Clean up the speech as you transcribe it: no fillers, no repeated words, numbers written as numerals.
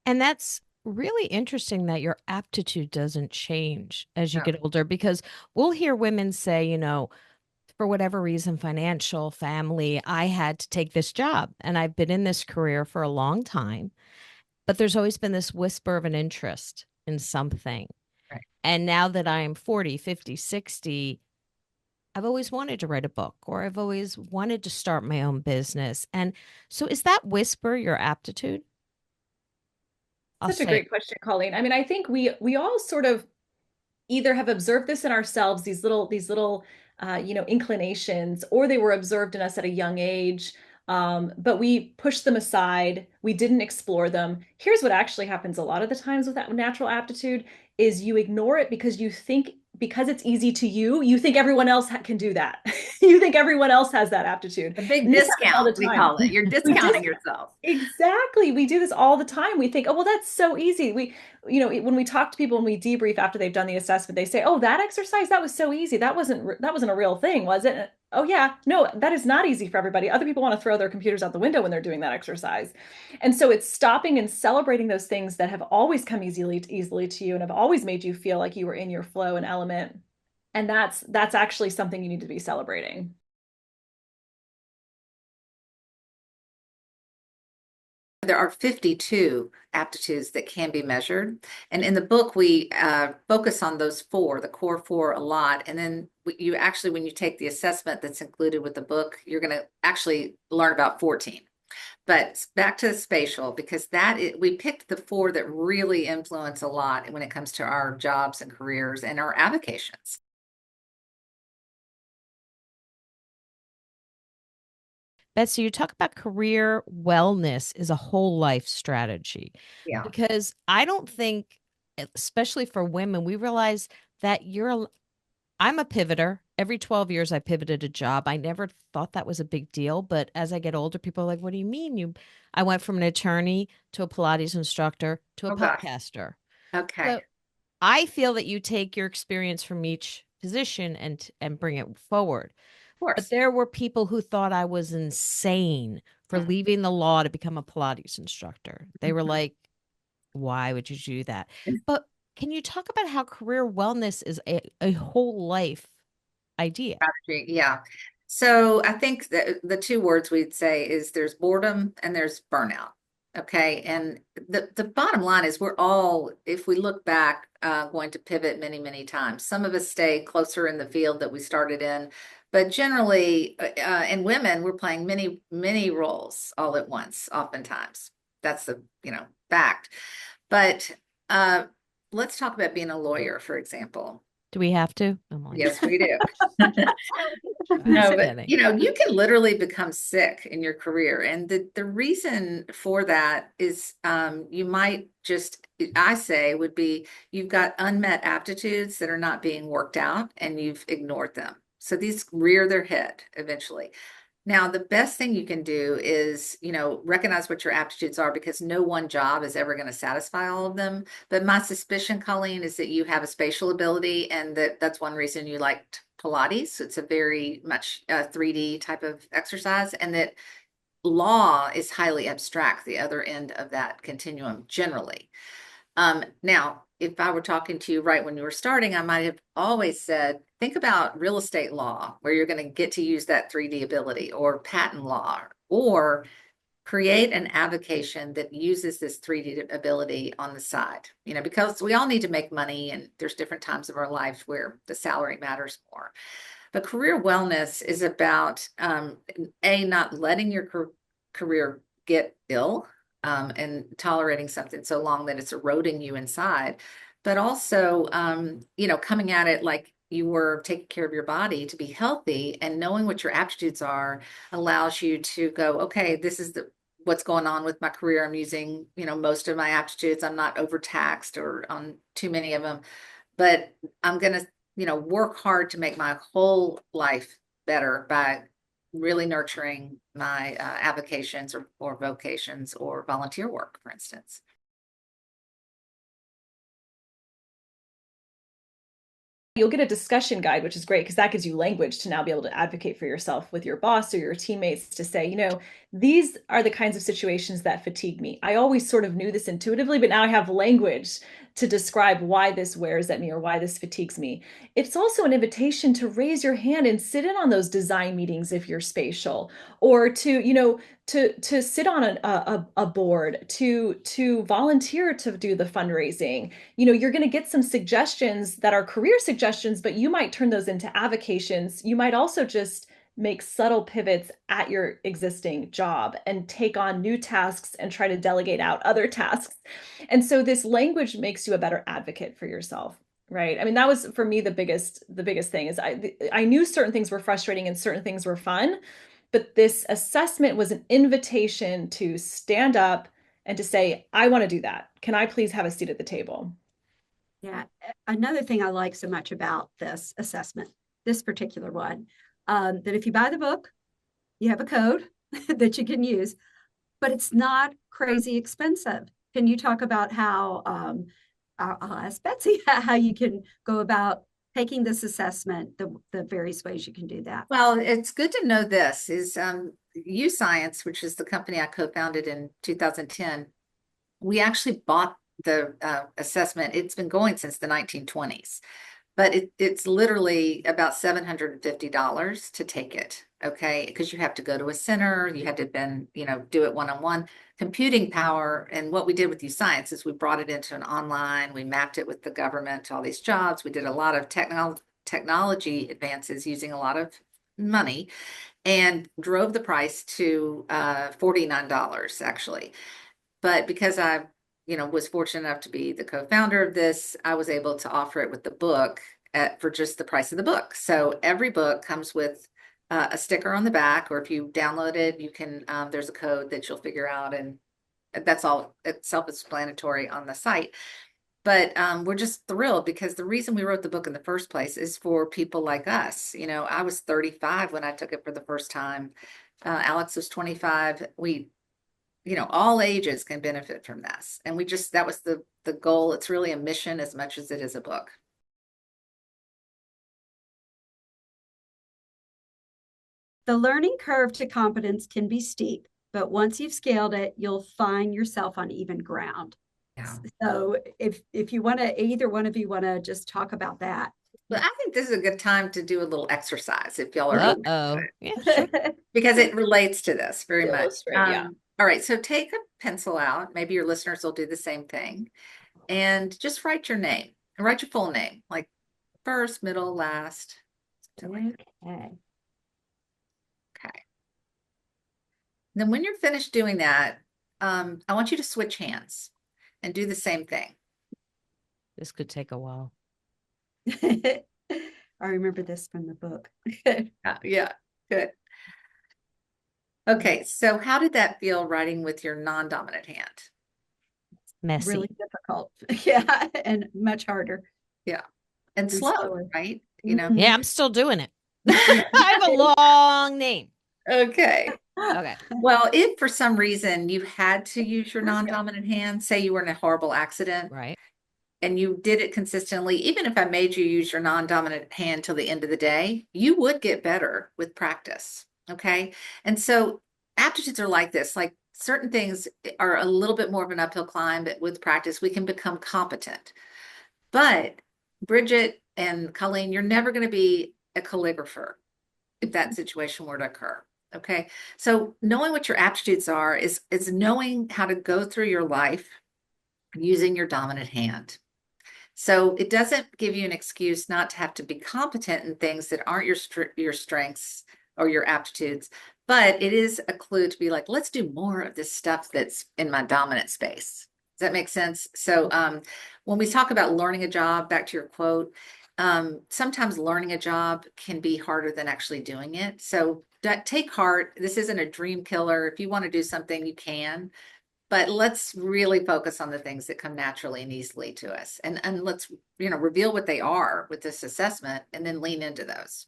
And that's really interesting that your aptitude doesn't change as you No. get older because we'll hear women say, for whatever reason, financial, family, I had to take this job and I've been in this career for a long time, but there's always been this whisper of an interest in something. Right. And now that I'm 40, 50, 60, I've always wanted to write a book or I've always wanted to start my own business. And so is that whisper your aptitude? I'll Such a say great question, Colleen. I mean, I think we all sort of either have observed this in ourselves, these little inclinations, or they were observed in us at a young age. But we pushed them aside. We didn't explore them. Here's what actually happens a lot of the times with that natural aptitude is you ignore it because you think because it's easy to you, you think everyone else can do that. You think everyone else has that aptitude. A big And this happens all discount, the we time. call it. You're We discounting just yourself. Exactly. We do this all the time. We think, oh, well, that's so easy. When we talk to people and we debrief after they've done the assessment, they say, oh, that exercise, that was so easy. That wasn't a real thing, was it? Oh, yeah. No, that is not easy for everybody. Other people want to throw their computers out the window when they're doing that exercise. And so it's stopping and celebrating those things that have always come easily to you and have always made you feel like you were in your flow and element. And that's actually something you need to be celebrating. There are 52 aptitudes that can be measured. And in the book, we focus on those four, the core four, a lot. And then you actually, when you take the assessment that's included with the book, you're going to actually learn about 14. But back to the spatial, because we picked the four that really influence a lot when it comes to our jobs and careers and our avocations. Betsy, you talk about career wellness is a whole life strategy Yeah. because I don't think, especially for women, we realize that I'm a pivoter. Every 12 years, I pivoted a job. I never thought that was a big deal. But as I get older, people are like, what do you mean? I went from an attorney to a Pilates instructor to a Oh gosh. podcaster. Okay. So I feel that you take your experience from each position and bring it forward. Of But course. there were people who thought I was insane for Mhm. leaving the law to become a Pilates instructor. They were like, why would you do that? But can you talk about how career wellness is a whole life idea? Strategy. Yeah. So I think that the two words we'd say is there's boredom and there's burnout. Okay. And the bottom line is we're all, if we look back, going to pivot many, many times. Some of us stay closer in the field that we started in, but generally, in women, we're playing many, many roles all at once, oftentimes. That's the, fact. But uh, let's talk about being a lawyer, for example. Do we have to? I'm like, Yes, we do. No, just but kidding. you can literally become sick in your career. And the reason for that is you might just, I say, would be you've got unmet aptitudes that are not being worked out and you've ignored them. So these rear their head eventually. Now, the best thing you can do is, recognize what your aptitudes are because no one job is ever going to satisfy all of them. But my suspicion, Colleen, is that you have a spatial ability and that's one reason you liked Pilates. It's a very much 3D type of exercise, and that law is highly abstract, the other end of that continuum generally. Now, if I were talking to you right when you were starting, I might have always said, think about real estate law, where you're going to get to use that 3D ability, or patent law, or create an avocation that uses this 3D ability on the side, because we all need to make money and there's different times of our life where the salary matters more. But career wellness is about, not letting your career get ill, and tolerating something so long that it's eroding you inside, but also, coming at it like you were taking care of your body to be healthy, and knowing what your aptitudes are allows you to go, okay, this is what's going on with my career. I'm using, most of my aptitudes. I'm not overtaxed or on too many of them, but I'm going to, work hard to make my whole life better by really nurturing my avocations or vocations or volunteer work, for instance. You'll get a discussion guide, which is great because that gives you language to now be able to advocate for yourself with your boss or your teammates to say, these are the kinds of situations that fatigue me. I always sort of knew this intuitively, but now I have language to describe why this wears at me or why this fatigues me. It's also an invitation to raise your hand and sit in on those design meetings if you're spatial, or to sit on a board, to volunteer to do the fundraising. You're going to get some suggestions that are career suggestions, but you might turn those into avocations. You might also just make subtle pivots at your existing job and take on new tasks and try to delegate out other tasks. And so this language makes you a better advocate for yourself. Right. I mean, that was for me the biggest thing is I knew certain things were frustrating and certain things were fun, but this assessment was an invitation to stand up and to say, I want to do that. Can I please have a seat at the table? Yeah. Another thing I like so much about this assessment, this particular one, that if you buy the book, you have a code that you can use, but it's not crazy expensive. Can you talk about how, I'll ask Betsy, how you can go about taking this assessment, the various ways you can do that? Well, it's good to know this is Science, which is the company I co-founded in 2010. We actually bought the assessment. It's been going since the 1920s, but it's literally about $750 to take it. Okay, because you have to go to a center, you had to then, do it one-on-one. Computing power, and what we did with Science is we brought it into an online, we mapped it with the government to all these jobs. We did a lot of technology advances using a lot of money and drove the price to $49 actually. But because I, was fortunate enough to be the co-founder of this, I was able to offer it with the book for just the price of the book. So every book comes with a sticker on the back, or if you download it, you can, there's a code that you'll figure out, and that's all. It's self-explanatory on the site. But we're just thrilled because the reason we wrote the book in the first place is for people like us. I was 35 when I took it for the first time. Alex was 25. All ages can benefit from this. And that was the goal. It's really a mission as much as it is a book. The learning curve to competence can be steep, but once you've scaled it, you'll find yourself on even ground. Yeah. So if you want to, either one of you want to just talk about that. But I think this is a good time to do a little exercise if y'all are open to Uh-oh. it, Yeah, sure. because it relates to this very much. Illustrate, yeah. All right, so take a pencil out. Maybe your listeners will do the same thing, and just write your name. Write your full name, like first, middle, last. Okay. Okay. Then when you're finished doing that, I want you to switch hands and do the same thing. This could take a while. I remember this from the book. Yeah, good. Okay, so how did that feel writing with your non-dominant hand? Messy. Really difficult. Yeah, and much harder. Yeah, and And slow, slower. right? Yeah, I'm still doing it. I have a long name. Okay. Okay. Well, if for some reason you had to use your non-dominant hand, say you were in a horrible accident, Right. and you did it consistently, even if I made you use your non-dominant hand till the end of the day, you would get better with practice. Okay. And so aptitudes are like this, like certain things are a little bit more of an uphill climb, but with practice, we can become competent. But Bridget and Colleen, you're never going to be a calligrapher if that situation were to occur. Okay. So knowing what your aptitudes are is knowing how to go through your life using your dominant hand. So it doesn't give you an excuse not to have to be competent in things that aren't your strengths or your aptitudes, but it is a clue to be like, let's do more of this stuff that's in my dominant space. Does that make sense? So when we talk about learning a job, back to your quote, sometimes learning a job can be harder than actually doing it. So take heart. This isn't a dream killer. If you want to do something, you can. But let's really focus on the things that come naturally and easily to us. And let's, reveal what they are with this assessment and then lean into those.